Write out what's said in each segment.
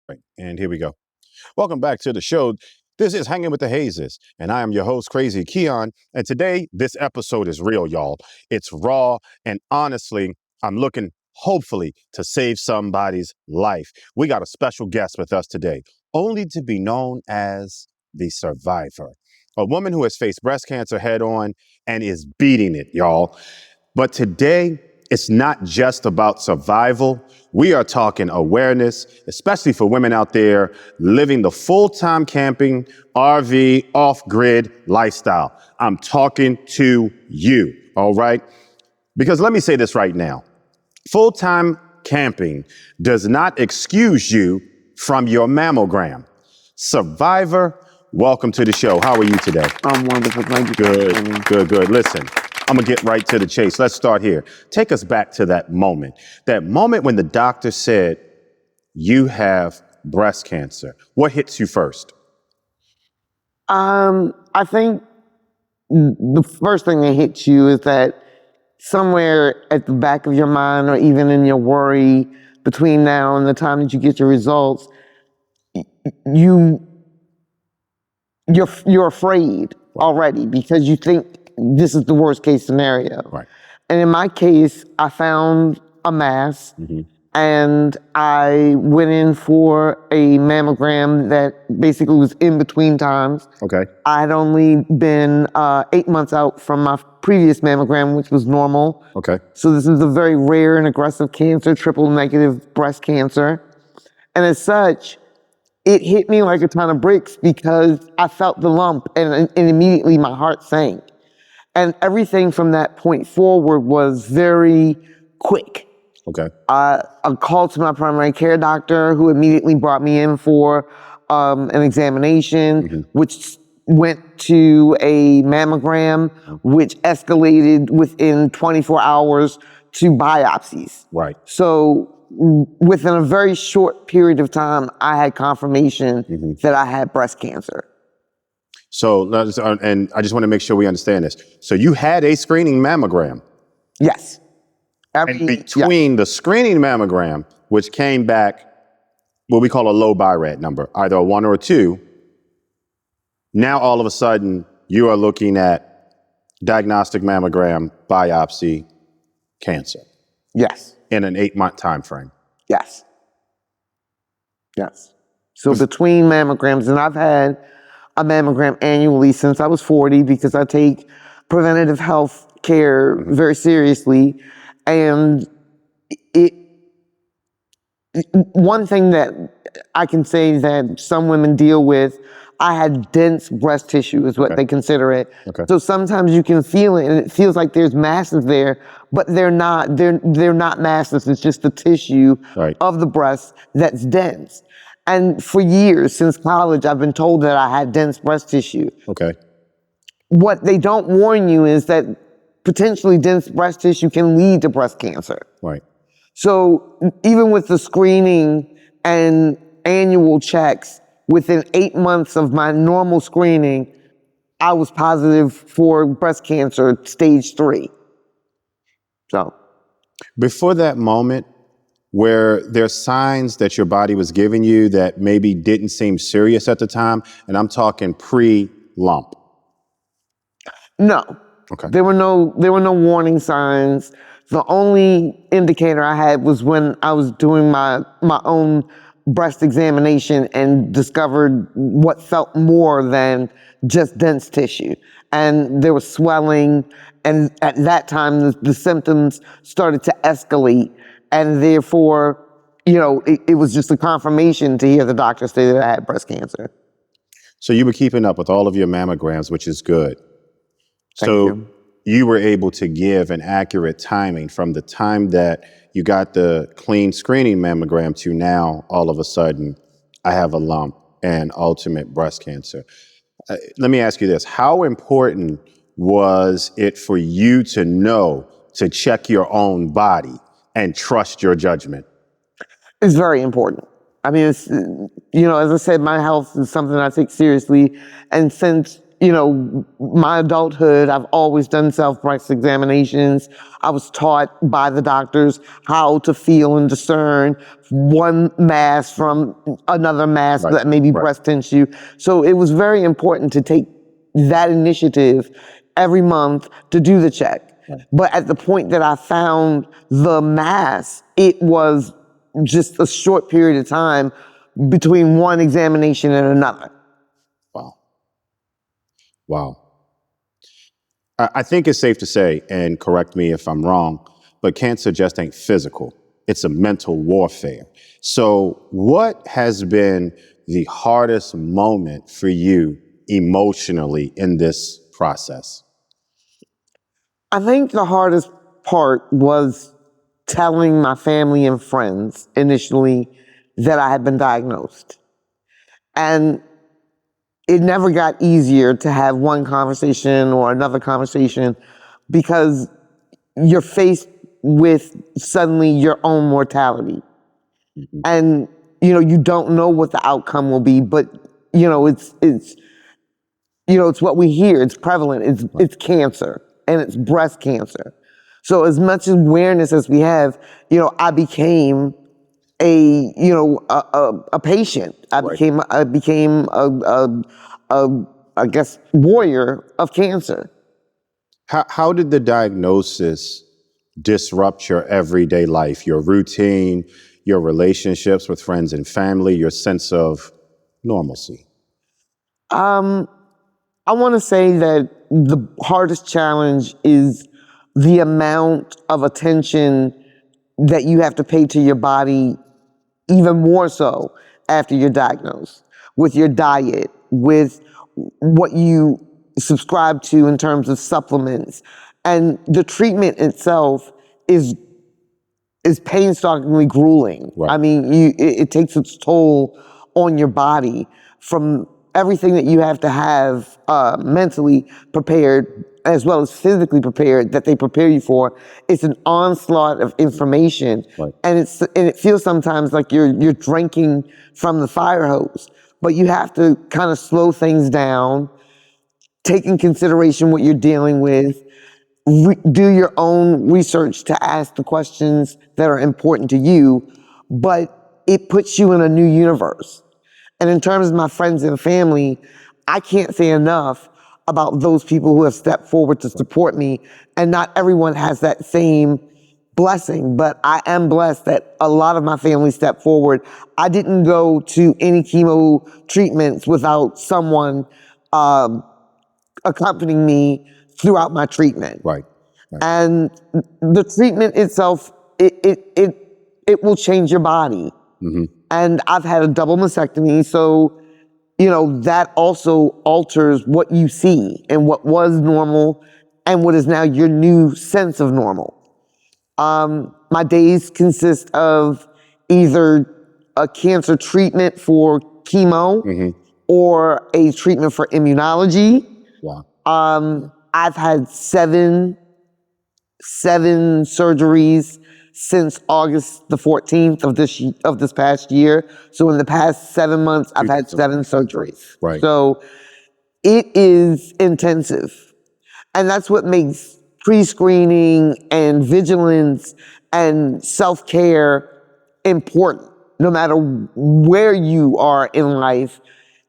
Right, and here we go. Welcome back to the show. This is Hanging with the Hazes, and I am your host, Crazy Keon. And today, this episode is real, y'all. It's raw, and honestly, I'm looking, hopefully, to save somebody's life. We got a special guest with us today, only to be known as the survivor. A woman who has faced breast cancer head on and is beating it, y'all. But today, it's not just about survival. We are talking awareness, especially for women out there living the full-time camping, RV, off-grid lifestyle. I'm talking to you, all right? Because let me say this right now. Full-time camping does not excuse you from your mammogram. Survivor, welcome to the show. How are you today? I'm wonderful. Thank you. Good. Listen, I'm gonna get right to the chase. Let's start here. Take us back to that moment when the doctor said, you have breast cancer. What hits you first? I think the first thing that hits you is that somewhere at the back of your mind, or even in your worry between now and the time that you get your results, you're afraid already because you think this is the worst case scenario. Right. And in my case, I found a mass. And I went in for a mammogram that basically was in between times. Okay. I had only been 8 months out from my previous mammogram, which was normal. Okay. So this is a very rare and aggressive cancer, triple negative breast cancer. And as such, it hit me like a ton of bricks because I felt the lump and immediately my heart sank. And everything from that point forward was very quick. Okay. I called to my primary care doctor, who immediately brought me in for an examination, which went to a mammogram, which escalated within 24 hours to biopsies. Right. So within a very short period of time, I had confirmation that I had breast cancer. So, and I just want to make sure we understand this. So you had a screening mammogram. Yes. And between the screening mammogram, which came back what we call a low BI-RAD number, either a 1 or a 2, now all of a sudden you are looking at diagnostic mammogram, biopsy, cancer. Yes. In an 8-month time frame. Yes. Yes. So between mammograms, and I've had a mammogram annually since I was 40 because I take preventative health care very seriously. And one thing that I can say that some women deal with, I had dense breast tissue is what they consider it. Okay. So sometimes you can feel it and it feels like there's masses there, but they're not masses. It's just the tissue of the breast that's dense. And for years, since college, I've been told that I had dense breast tissue. Okay. What they don't warn you is that potentially dense breast tissue can lead to breast cancer. Right. So even with the screening and annual checks, within 8 months of my normal screening, I was positive for breast cancer stage 3. So. Before that moment, where there's signs that your body was giving you that maybe didn't seem serious at the time, and I'm talking pre-lump. No. Okay. There were no warning signs. The only indicator I had was when I was doing my own breast examination and discovered what felt more than just dense tissue. And there was swelling, and at that time the symptoms started to escalate, and therefore, it was just a confirmation to hear the doctor say that I had breast cancer. So you were keeping up with all of your mammograms, which is good. Thank you were able to give an accurate timing from the time that you got the clean screening mammogram to now, all of a sudden, I have a lump and ultimate breast cancer. Let me ask you this. How important was it for you to know to check your own body and trust your judgment? It's very important. I mean, it's, as I said, my health is something I take seriously. And since my adulthood, I've always done self-breast examinations. I was taught by the doctors how to feel and discern one mass from another mass Right. that may be Right. breast tissue. So it was very important to take that initiative every month to do the check. Right. But at the point that I found the mass, it was just a short period of time between one examination and another. Wow. Wow. I think it's safe to say, and correct me if I'm wrong, but cancer just ain't physical. It's a mental warfare. So, what has been the hardest moment for you emotionally in this process? I think the hardest part was telling my family and friends initially that I had been diagnosed. And it never got easier to have one conversation or another conversation because you're faced with suddenly your own mortality. Mhm. And you don't know what the outcome will be, but it's what we hear. It's prevalent. It's cancer, and it's breast cancer. So as much awareness as we have, I became a patient. I Right. became I guess warrior of cancer. How did the diagnosis disrupt your everyday life, your routine, your relationships with friends and family, your sense of normalcy? Um, I want to say that the hardest challenge is the amount of attention that you have to pay to your body, even more so after you're diagnosed, with your diet, with what you subscribe to in terms of supplements. And the treatment itself is painstakingly grueling. Right. I mean, it takes its toll on your body from everything that you have to have mentally prepared as well as physically prepared that they prepare you for. It's an onslaught of information, Right. and it feels sometimes like you're drinking from the fire hose. But you have to kind of slow things down, take in consideration what you're dealing with, do your own research to ask the questions that are important to you, but it puts you in a new universe. And in terms of my friends and family, I can't say enough about those people who have stepped forward to support me. And not everyone has that same blessing, but I am blessed that a lot of my family stepped forward. I didn't go to any chemo treatments without someone accompanying me throughout my treatment. Right. Right. And the treatment itself, it will change your body. Mm-hmm. And I've had a double mastectomy, so that also alters what you see and what was normal and what is now your new sense of normal. My days consist of either a cancer treatment for chemo Mm-hmm. or a treatment for immunology. Wow. I've had seven surgeries since August the 14th of this past year. So in the past 7 months, I've had 7 surgeries. Right. So it is intensive. And that's what makes pre-screening and vigilance and self-care important. No matter where you are in life,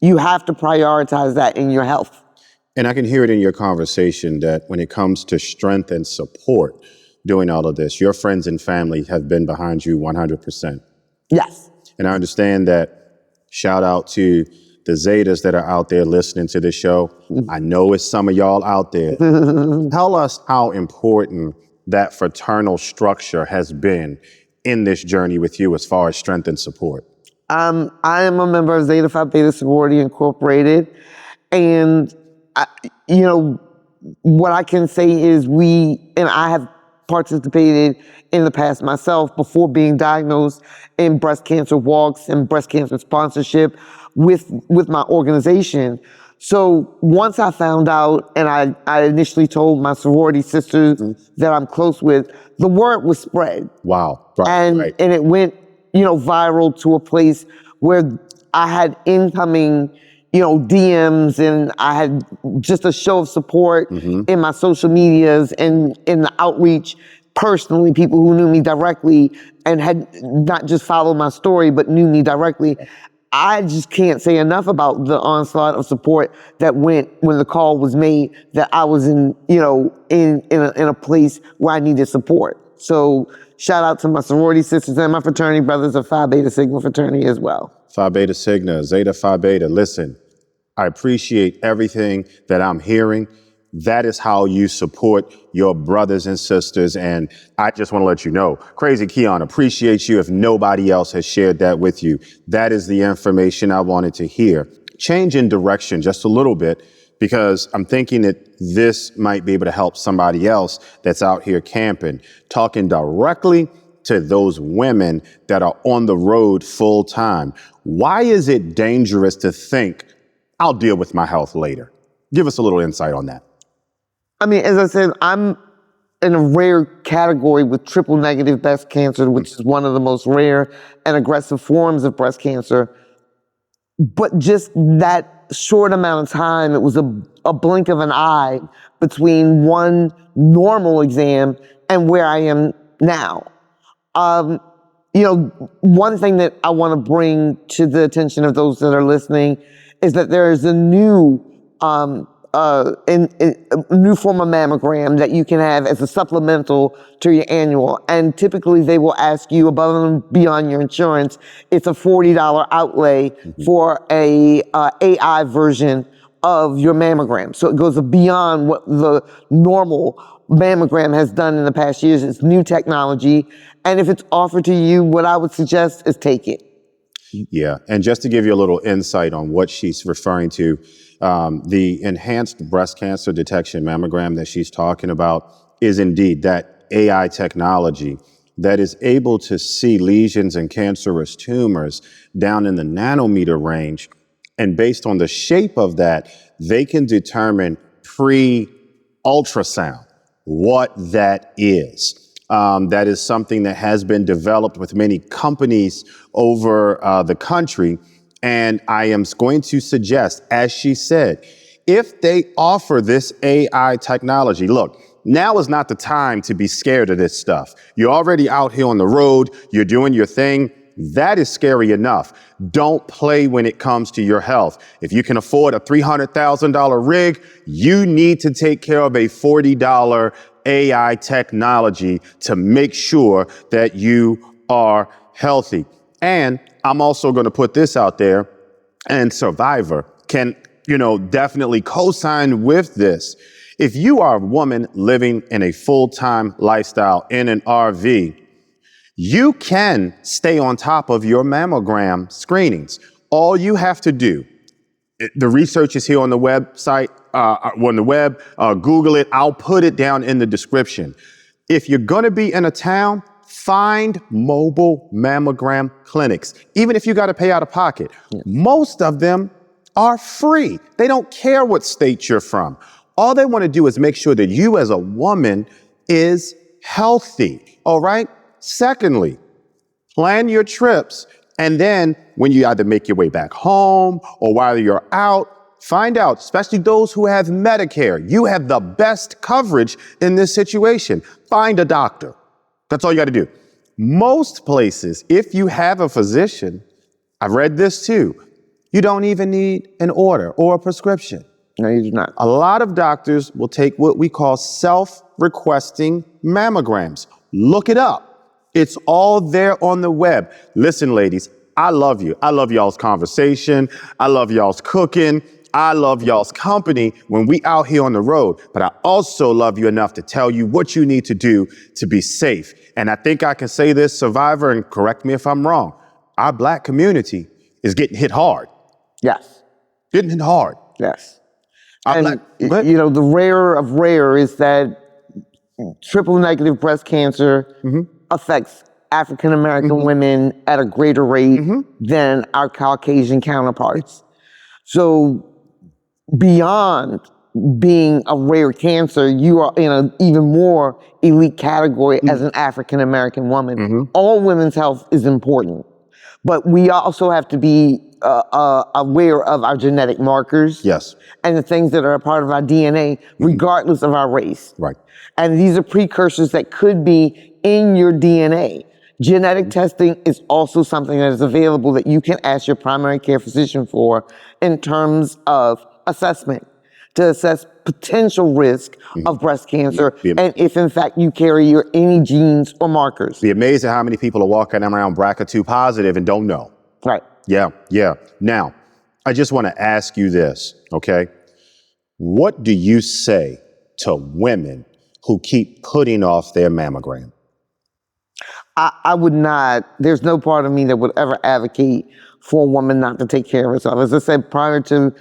you have to prioritize that in your health. And I can hear it in your conversation that when it comes to strength and support doing all of this, your friends and family have been behind you 100%. Yes. And I understand that. Shout out to the Zetas that are out there listening to this show. I know it's some of y'all out there. Tell us how important that fraternal structure has been in this journey with you as far as strength and support. I am a member of Zeta Phi Beta Sorority Incorporated, and I, what I can say is I have participated in the past myself before being diagnosed in breast cancer walks and breast cancer sponsorship with my organization. So once I found out and I initially told my sorority sisters that I'm close with, the word was spread. Wow. Right. And it went, viral to a place where I had incoming, DMs, and I had just a show of support in my social medias and in the outreach personally, people who knew me directly and had not just followed my story, but knew me directly. I just can't say enough about the onslaught of support that went when the call was made that I was in a place where I needed support. So shout out to my sorority sisters and my fraternity brothers of Phi Beta Sigma fraternity as well. Phi Beta Sigma, Zeta Phi Beta. Listen, I appreciate everything that I'm hearing. That is how you support your brothers and sisters. And I just want to let you know, Crazy Keon appreciates you if nobody else has shared that with you. That is the information I wanted to hear. Change in direction just a little bit, because I'm thinking that this might be able to help somebody else that's out here camping, talking directly to those women that are on the road full time. Why is it dangerous to think, I'll deal with my health later? Give us a little insight on that. I mean, as I said, I'm in a rare category with triple negative breast cancer, which is one of the most rare and aggressive forms of breast cancer. But just that short amount of time, it was a blink of an eye between one normal exam and where I am now. One thing that I want to bring to the attention of those that are listening is that there is a new a new form of mammogram that you can have as a supplemental to your annual. And typically they will ask you above and beyond your insurance, it's a $40 outlay for a AI version of your mammogram. So it goes beyond what the normal mammogram has done in the past years. It's new technology. And if it's offered to you, what I would suggest is take it. Yeah. And just to give you a little insight on what she's referring to, the enhanced breast cancer detection mammogram that she's talking about is indeed that AI technology that is able to see lesions and cancerous tumors down in the nanometer range. And based on the shape of that, they can determine pre-ultrasound what that is. That is something that has been developed with many companies over the country. And I am going to suggest, as she said, if they offer this AI technology, look, now is not the time to be scared of this stuff. You're already out here on the road. You're doing your thing. That is scary enough. Don't play when it comes to your health. If you can afford a $300,000 rig, you need to take care of a $40 AI technology to make sure that you are healthy. And I'm also going to put this out there, and Survivor can, definitely co-sign with this. If you are a woman living in a full-time lifestyle in an RV, you can stay on top of your mammogram screenings. All you have to do, the research is here on the website, on the web, Google it. I'll put it down in the description. If you're going to be in a town, find mobile mammogram clinics, even if you got to pay out of pocket. Yeah. Most of them are free. They don't care what state you're from. All they want to do is make sure that you as a woman is healthy. All right. Secondly, plan your trips. And then when you either make your way back home or while you're out, find out, especially those who have Medicare, you have the best coverage in this situation. Find a doctor. That's all you got to do. Most places, if you have a physician, I've read this too, you don't even need an order or a prescription. No, you do not. A lot of doctors will take what we call self-requesting mammograms. Look it up. It's all there on the web. Listen, ladies, I love you. I love y'all's conversation. I love y'all's cooking. I love y'all's company when we out here on the road, but I also love you enough to tell you what you need to do to be safe. And I think I can say this, Survivor, and correct me if I'm wrong. Our Black community is getting hit hard. Yes. Getting hit hard. Yes. And, the rare of rare is that triple negative breast cancer affects African-American women at a greater rate than our Caucasian counterparts. So beyond being a rare cancer, you are in an even more elite category as an African-American woman. All women's health is important, but we also have to be aware of our genetic markers. Yes. And the things that are a part of our DNA, regardless of our race. Right. And these are precursors that could be in your DNA. Genetic testing is also something that is available that you can ask your primary care physician for in terms of assessment, to assess potential risk of breast cancer, and if in fact you carry any genes or markers. Be amazing how many people are walking around BRCA2 positive and don't know. Right. Yeah, yeah. Now, I just want to ask you this, okay? What do you say to women who keep putting off their mammogram? I would not, there's no part of me that would ever advocate for a woman not to take care of herself. As I said, prior to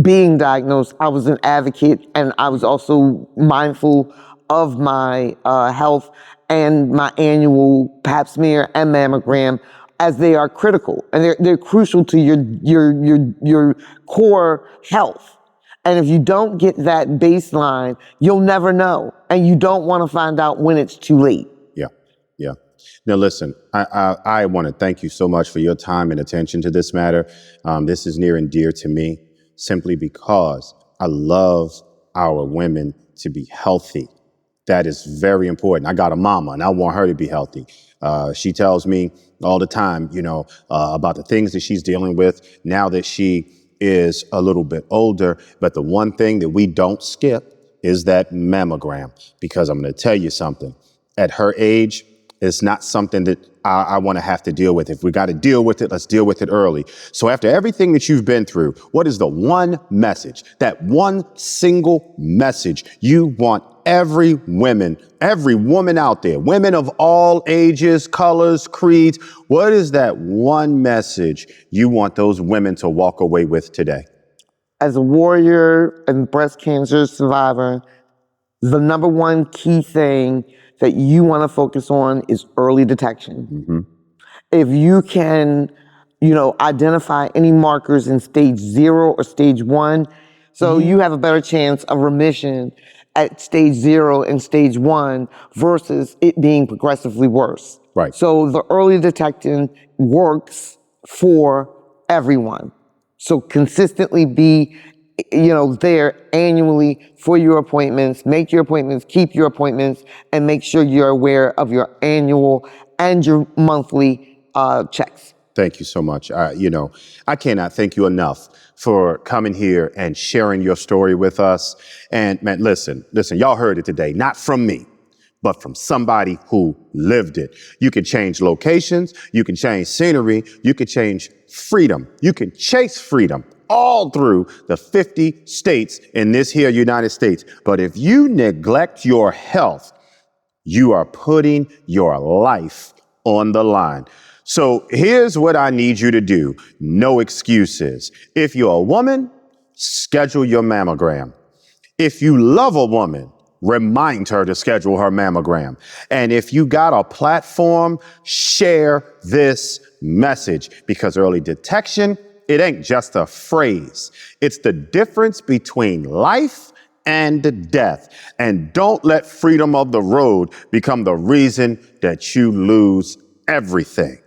being diagnosed, I was an advocate, and I was also mindful of my health and my annual pap smear and mammogram, as they are critical and they're crucial to your core health. And if you don't get that baseline, you'll never know, and you don't want to find out when it's too late. Yeah, yeah. Now, listen, I want to thank you so much for your time and attention to this matter. This is near and dear to me simply because I love our women to be healthy. That is very important. I got a mama and I want her to be healthy. She tells me all the time, about the things that she's dealing with now that she is a little bit older. But the one thing that we don't skip is that mammogram, because I'm going to tell you something. At her age, it's not something that I want to have to deal with. If we got to deal with it, let's deal with it early. So after everything that you've been through, what is the one message, that one single message you want every woman out there, women of all ages, colors, creeds, what is that one message you want those women to walk away with today? As a warrior and breast cancer survivor, the number one key thing that you want to focus on is early detection. If you can, identify any markers in stage 0 or stage 1, so you have a better chance of remission at stage 0 and stage 1 versus it being progressively worse. Right. So the early detection works for everyone. So consistently be, there annually for your appointments, make your appointments, keep your appointments, and make sure you're aware of your annual and your monthly checks. Thank you so much. I cannot thank you enough for coming here and sharing your story with us. And man, listen, y'all heard it today, not from me, but from somebody who lived it. You can change locations, you can change scenery, you can change freedom, you can chase freedom all through the 50 states in this here United States. But if you neglect your health, you are putting your life on the line. So here's what I need you to do. No excuses. If you're a woman, schedule your mammogram. If you love a woman, remind her to schedule her mammogram. And if you got a platform, share this message, because early detection, it ain't just a phrase. It's the difference between life and death. And don't let freedom of the road become the reason that you lose everything.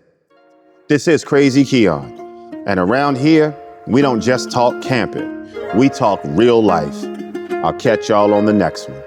This is Crazy Keon. And around here, we don't just talk camping. We talk real life. I'll catch y'all on the next one.